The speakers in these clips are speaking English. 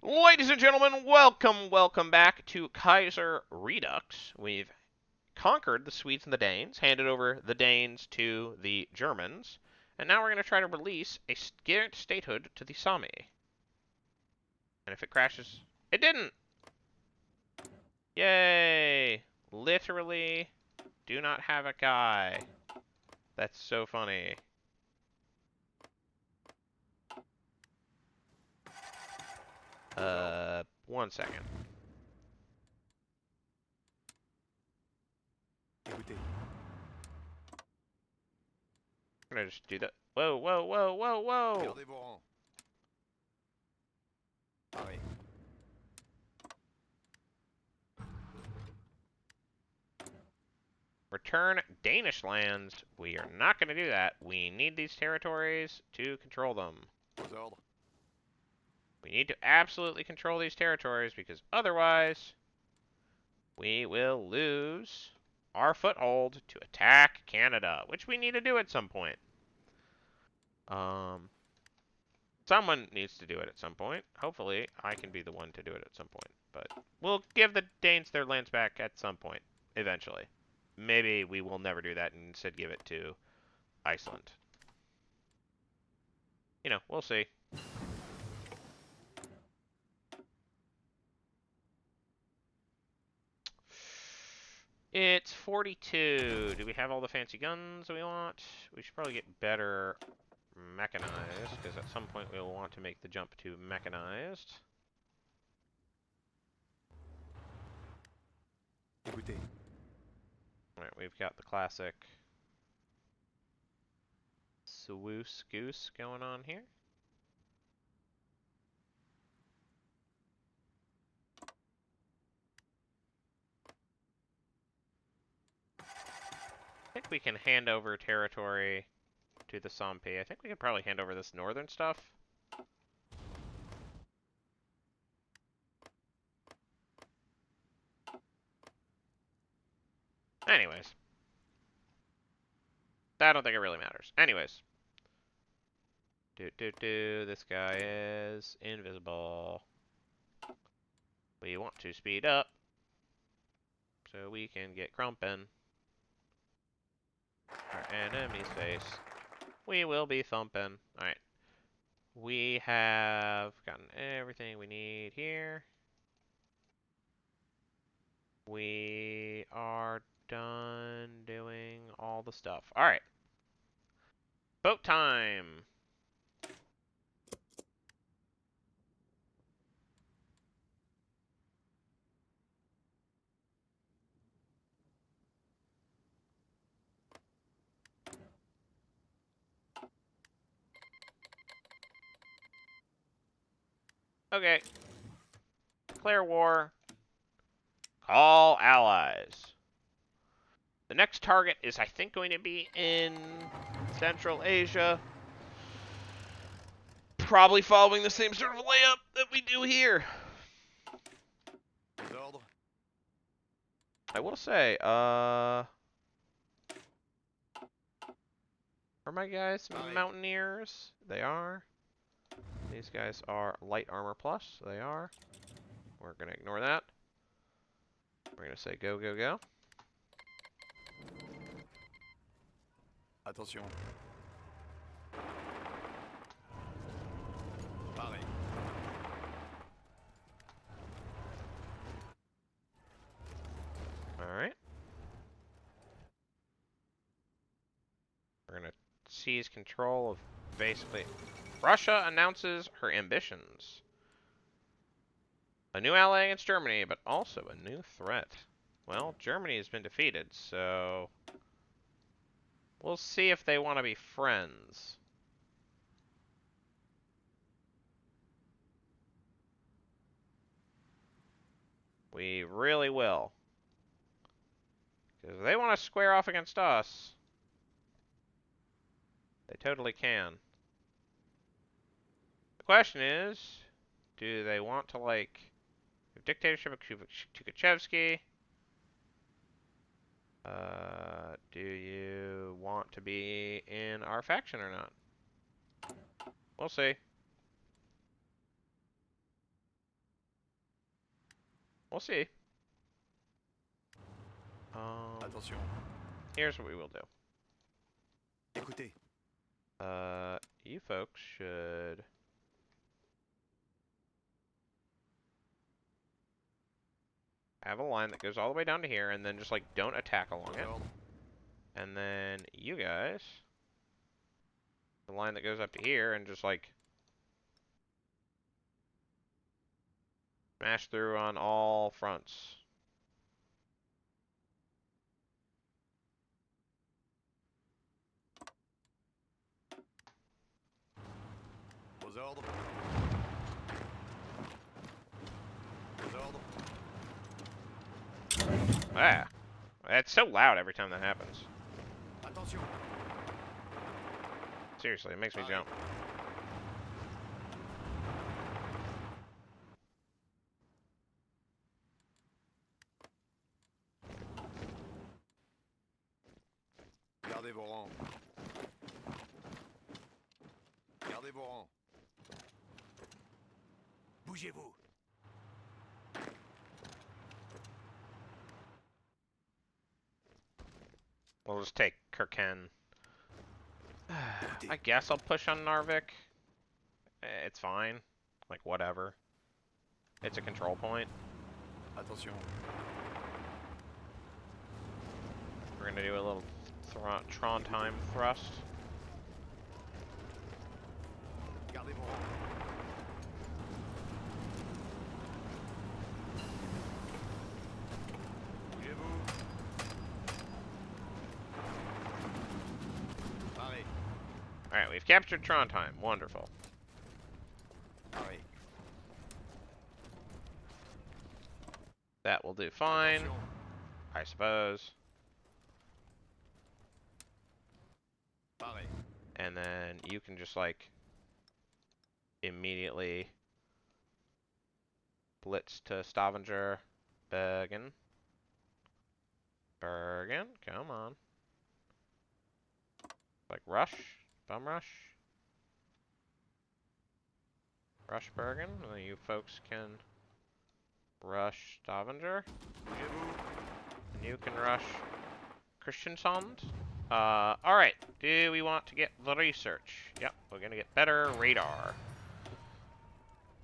Ladies and gentlemen, welcome back to Kaiserredux. We've conquered the Swedes and the Danes, handed over the Danes to the Germans, and now we're going to try to release a statehood to the Sami. And if it crashes, it didn't! Yay! Literally do not have a guy. That's so funny. One second. I'm gonna just do that. Whoa, whoa, whoa, whoa, whoa! Return Danish lands. We are not going to do that. We need these territories to control them. We need to absolutely control these territories because otherwise we will lose our foothold to attack Canada, which we need to do at some point. Someone needs to do it at some point. Hopefully, I can be the one to do it at some point. But we'll give the Danes their lands back at some point, eventually. Maybe we will never do that and instead give it to Iceland. You know, we'll see. It's 42. Do we have all the fancy guns we want? We should probably get better mechanized, because at some point we'll want to make the jump to mechanized. Alright, we've got the classic swoosh goose going on here. I think we can hand over territory to the Sampi. I think we could probably hand over this northern stuff. Anyways. I don't think it really matters. Anyways. This guy is invisible. We want to speed up so we can get crumpin'. Our enemy's face. We will be thumping. Alright. We have gotten everything we need here. We are done doing all the stuff. Alright. Boat time! Okay. Declare war. Call allies. The next target is, I think, going to be in Central Asia. Probably following the same sort of layup that we do here. I will say, are my guys mountaineers? They are. These guys are light armor plus. They are. We're going to ignore that. We're going to say go, go, go. Attention. Pareil. Alright. We're going to seize control of basically... Russia announces her ambitions. A new ally against Germany, but also a new threat. Well, Germany has been defeated, so... We'll see if they want to be friends. We really will. Because if they want to square off against us, they totally can. The question is, do they want to, like, dictatorship of Tukhachevsky? Do you want to be in our faction or not? We'll see. We'll see. Attention. Here's what we will do. Écoutez. You folks should have a line that goes all the way down to here, and then just like don't attack along it. And then you guys, the line that goes up to here, and just like smash through on all fronts. Aux ordres. Aux ordres. Ah, that's so loud every time that happens. Attention. Seriously, it makes me jump. Gardez vos rangs. Gardez vos rangs. Bougez-vous. We'll just take Kirken. I guess I'll push on Narvik. It's fine. Like, whatever. It's a control point. Attention. We're gonna do a little Trondheim thrust. Gardez vos rangs. Bougez-vous. Parez. Alright, we've captured Trondheim. Wonderful. Parez. That will do fine, Attention. I suppose. Parez. And then you can just, like, immediately blitz to Stavanger. Bergen. Bergen, come on. Like, rush. Bum rush. Rush Bergen. And then you folks can rush Stavanger. Bougez-vous. And you can rush Kristiansand. Alright. Do we want to get the research? Yep, we're gonna get better radar.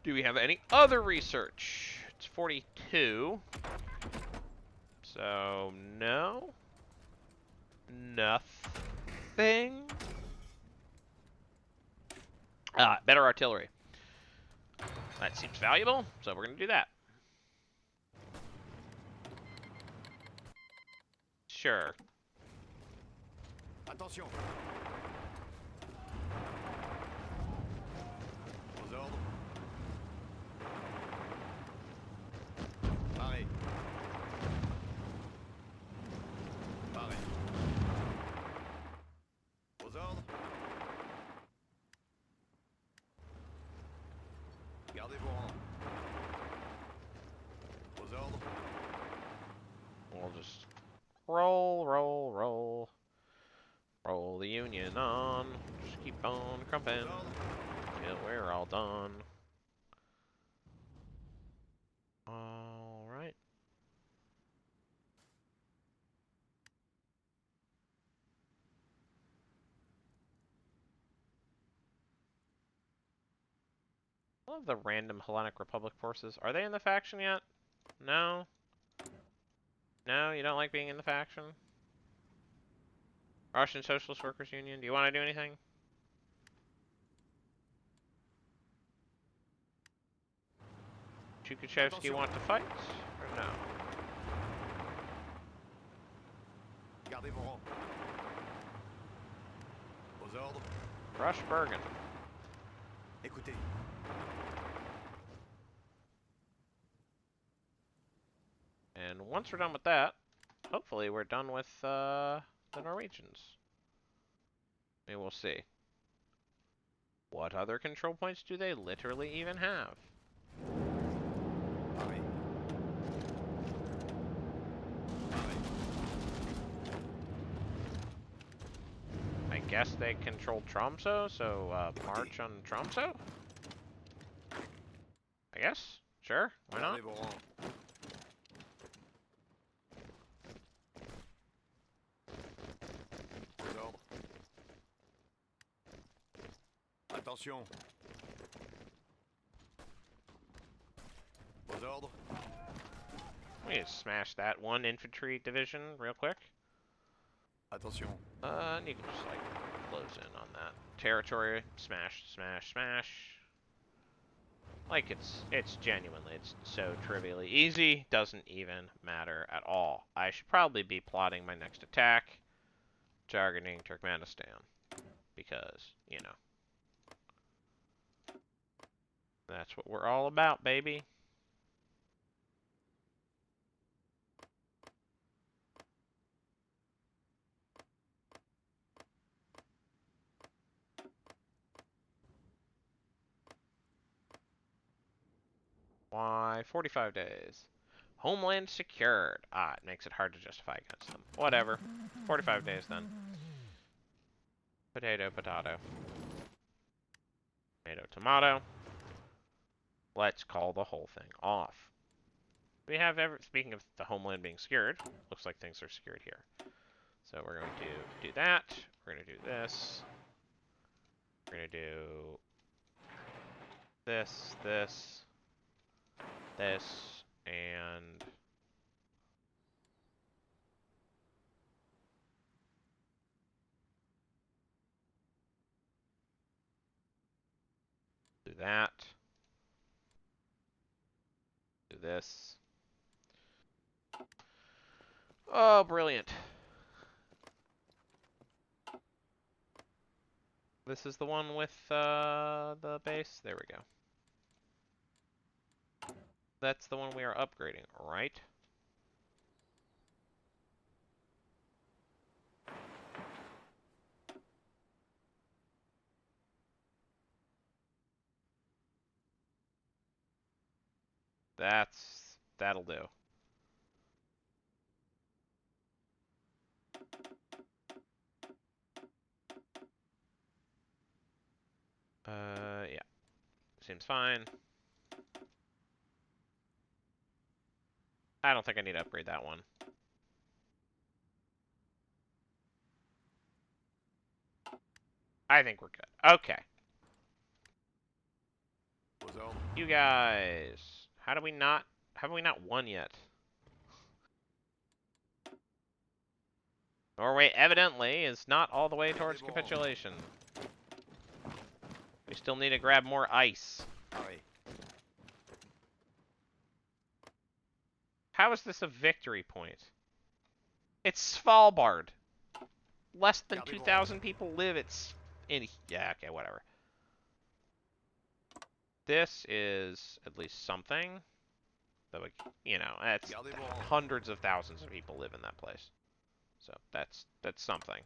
Do we have any other research? It's 42. So, no. Nothing. Better artillery. That seems valuable, so we're gonna do that. Sure. Attention. Aux ordres. Parez. Parez. Aux ordres. Gardez vos rangs. Aux ordres. We'll just roll, roll, roll. Roll the Union on. Just keep on crumping till we're all done. Alright. I love the random Hellenic Republic forces. Are they in the faction yet? No? No, you don't like being in the faction? Russian Socialist Workers Union, do you want to do anything? Tukhachevsky want to fight? Or no? Gardez vos rangs. Aux ordres. Rush Bergen. Écoutez. And once we're done with that, hopefully we're done with the Norwegians. We will see. What other control points do they literally even have? Parez. Parez. I guess they control Tromsø, so march on Tromsø? I guess? Sure, why not? Gardez vos rangs. Attention. Aux ordres. We just smash that one infantry division real quick. Attention. And you can just like close in on that territory. Smash, smash, smash. Like it's genuinely, it's so trivially easy. Doesn't even matter at all. I should probably be plotting my next attack, targeting Turkmenistan, because you know that's what we're all about, baby. Why 45 days? Homeland secured. Ah, it makes it hard to justify against them. Whatever. 45 days then. Potato, potato. Tomato, tomato. Let's call the whole thing off. We have speaking of the homeland being secured, looks like things are secured here. So we're going to do that. We're going to do this. We're going to do this, this, this, and do that. Do this. Oh, brilliant. This is the one with the base. There we go. That's the one we are upgrading, right? That'll do. Yeah. Seems fine. I don't think I need to upgrade that one. I think we're good. Okay. Aux ordres. You guys. Have we not won yet? Norway evidently is not all the way towards capitulation. We still need to grab more ice. Pareil. How is this a victory point? It's Svalbard. Less than 2,000 people live. Yeah, okay, whatever. This is at least something. Though, you know, that's hundreds of thousands of people live in that place. So that's something.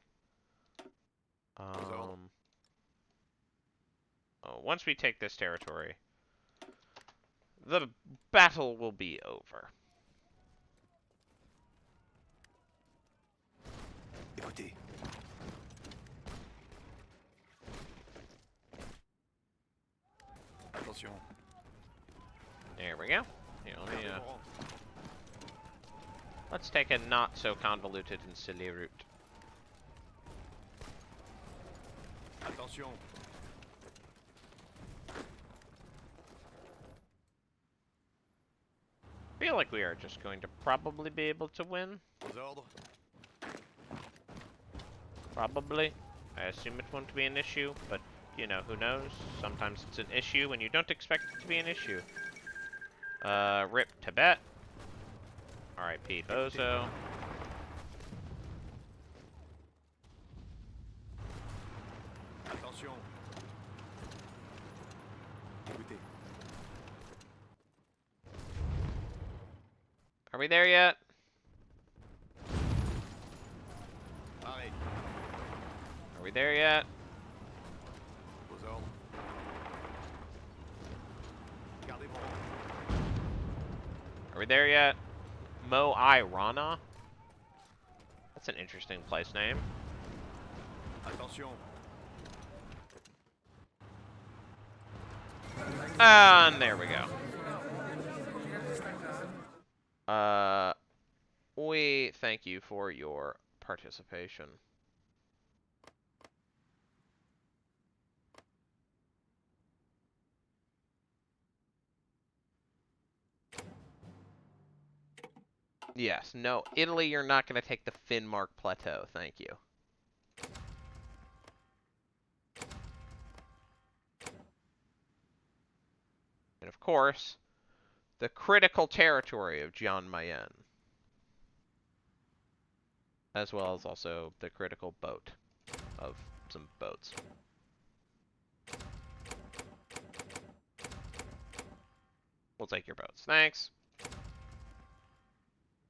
Once we take this territory, the battle will be over. Écoutez. Attention. There we go. Here, let's take a not so convoluted and silly route. Attention. I feel like we are just going to probably be able to win. Aux ordres. Probably. I assume it won't be an issue, but, you know, who knows? Sometimes it's an issue when you don't expect it to be an issue. RIP Tibet. RIP Bozo. Attention. Écoutez. Are we there yet? Pareil. Are we there yet? Aux ordres. Gardez vos rangs. Are we there yet? Mo-I Rana? That's an interesting place name. Attention. And there we go. We thank you for your participation. Yes, no, Italy, you're not going to take the Finnmark Plateau, thank you. And of course, the critical territory of John Mayen. As well as also the critical boat of some boats. We'll take your boats. Thanks.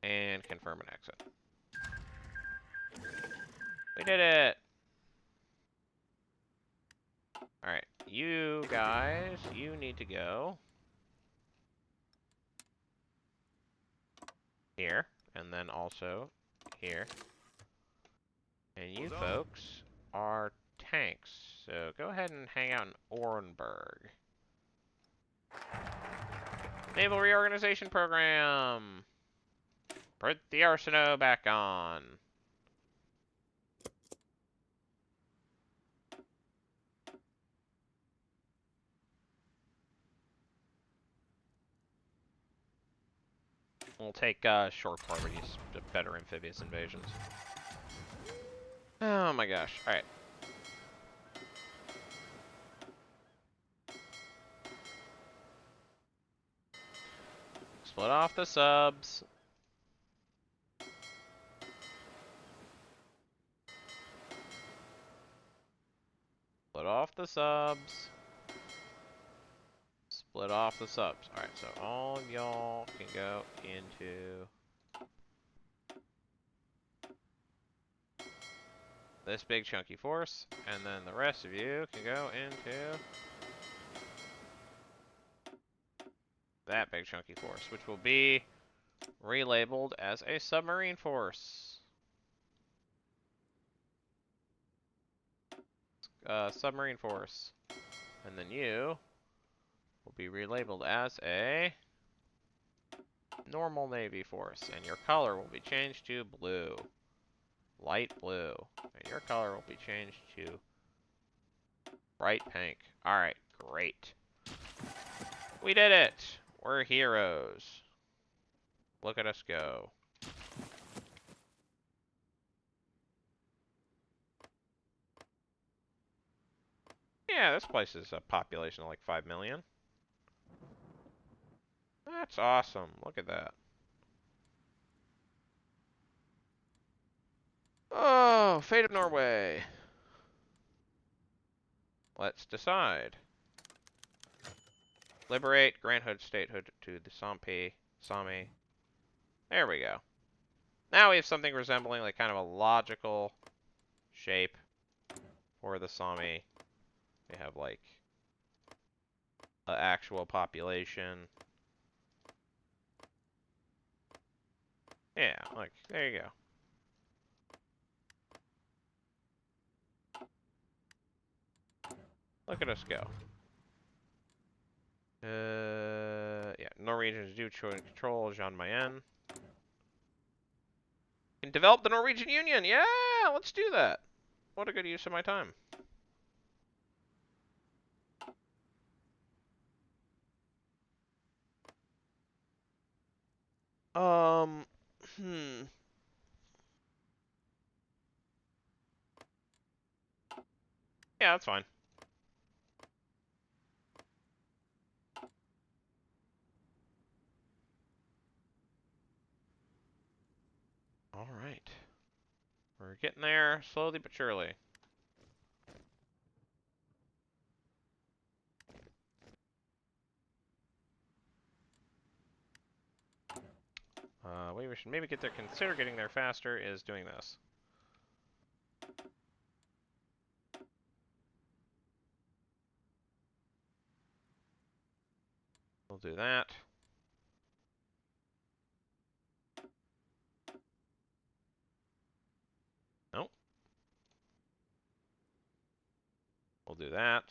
And confirm an exit. We did it! Alright, you guys, you need to go here, and then also here. And you folks are tanks, so go ahead and hang out in Orenburg. Naval Reorganization Program! Put the Arsenault back on. We'll take short parties to better amphibious invasions. Oh my gosh. Alright. Split off the subs. Split off the subs. Split off the subs. Alright, so all of y'all can go into this big chunky force, and then the rest of you can go into that big chunky force, which will be relabeled as a submarine force. Submarine force. And then you will be relabeled as a normal Navy force, and your color will be changed to blue. Light blue. And your color will be changed to bright pink. Alright, great. We did it! We're heroes. Look at us go. Yeah, this place is a population of like 5 million. That's awesome. Look at that. Oh, fate of Norway. Let's decide. Liberate, granthood, statehood to the Sami. There we go. Now we have something resembling like kind of a logical shape for the Sami. We have like an actual population. Yeah, like, there you go. Look at us go. Yeah, Norwegians do control Jean Mayen. Can develop the Norwegian Union. Yeah, let's do that. What a good use of my time. Um, hmm. Yeah, that's fine. All right. We're getting there slowly but surely. Way we should maybe consider getting there faster is doing this. We'll do that. Nope. We'll do that.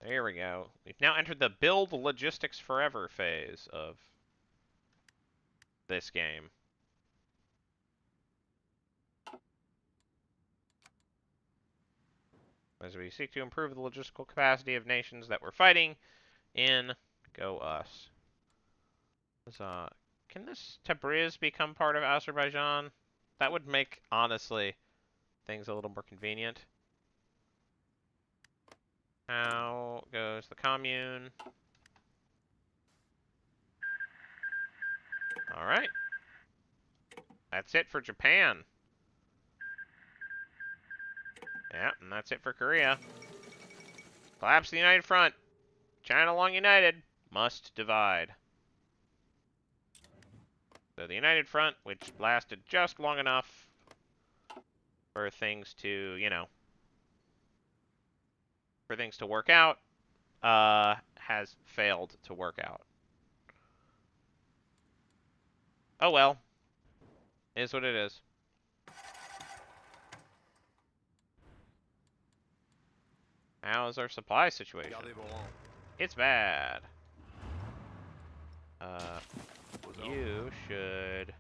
There we go. We've now entered the build logistics forever phase of this game. As we seek to improve the logistical capacity of nations that we're fighting in Go us. Can this Tabriz become part of Azerbaijan? That would make, honestly, things a little more convenient. How goes the commune? Alright. That's it for Japan. Yeah, and that's it for Korea. Collapse the United Front. China long united. Must divide. So the United Front, which lasted just long enough for things to, you know, for things to work out, has failed to work out. Oh well. Is what it is. How is our supply situation? Gardez vos rangs. It's bad. Vos ordres. You should,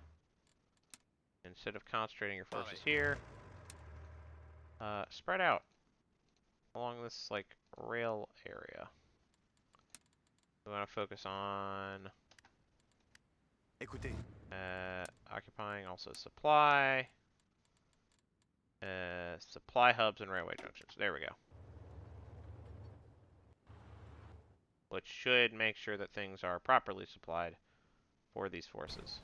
instead of concentrating your forces Pareil. here, spread out along this, like, rail area. We want to focus on Écoutez. occupying also supply, supply hubs and railway junctions. There we go. Which should make sure that things are properly supplied for these forces.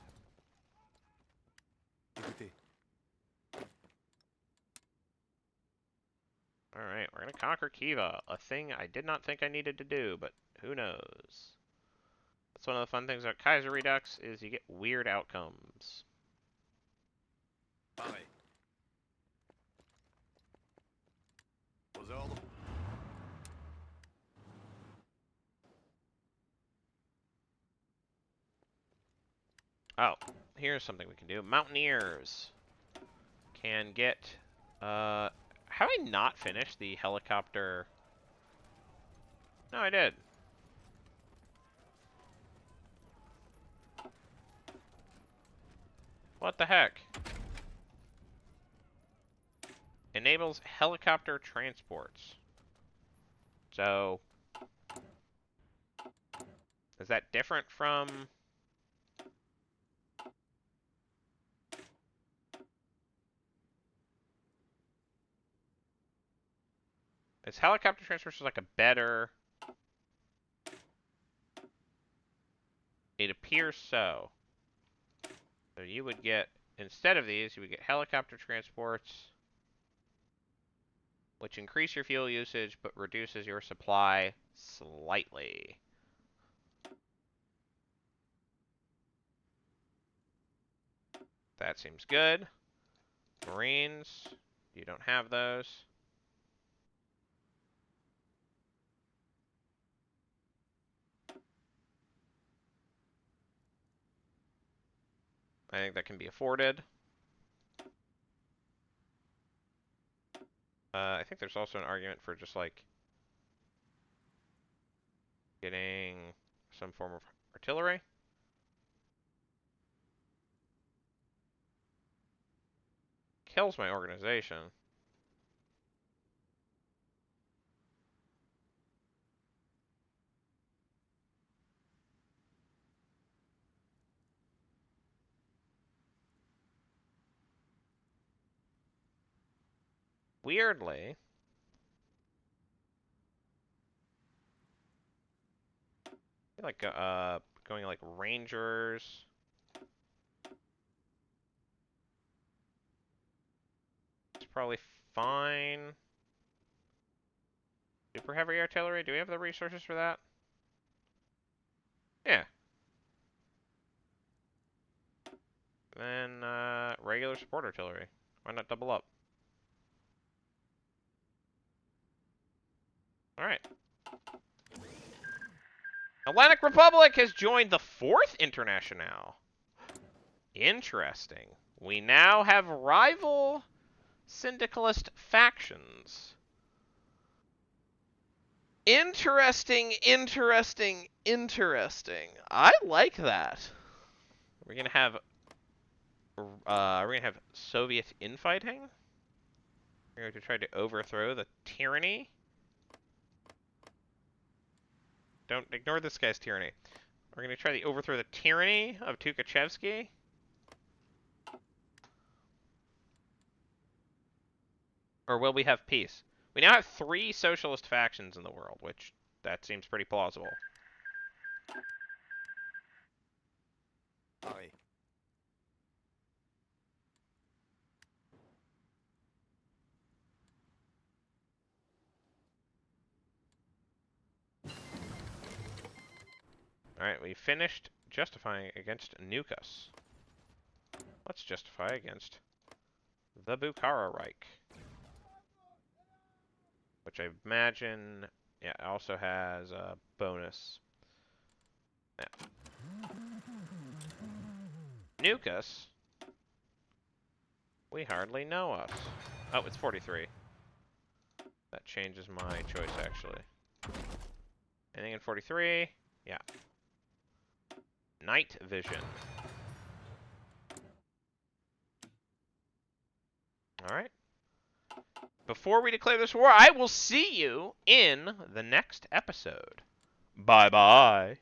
Écoutez. Alright, we're going to conquer Kiva, a thing I did not think I needed to do, but who knows. That's one of the fun things about Kaiserredux, is you get weird outcomes. Pareil. Vos ordres. Oh, here's something we can do. Mountaineers can get, have I not finished the helicopter? No, I did. What the heck? Enables helicopter transports. So, is that different from... Is helicopter transports like a better... It appears so. So you would get, instead of these, you would get helicopter transports, which increase your fuel usage, but reduces your supply slightly. That seems good. Marines, you don't have those. I think that can be afforded. I think there's also an argument for just like getting some form of artillery. Kills my organization. Weirdly, I feel like going like Rangers. It's probably fine. Super heavy artillery, do we have the resources for that? Yeah. Then regular support artillery. Why not double up? Alright. Atlantic Republic has joined the 4th Internationale. Interesting. We now have rival syndicalist factions. Interesting, interesting, interesting. I like that. We're gonna have Soviet infighting. We're going to try to overthrow the tyranny Don't ignore this guy's tyranny. We're going to try to overthrow the tyranny of Tukhachevsky. Or will we have peace? We now have 3 socialist factions in the world, which that seems pretty plausible. Pareil. Alright, we finished justifying against Nukas. Let's justify against the Bukhara Reich. Which I imagine, yeah, also has a bonus. Yeah. Nukas? We hardly know us. Oh, it's 43. That changes my choice, actually. Anything in 43? Yeah. Night vision. Alright. Before we declare this war, I will see you in the next episode. Bye-bye.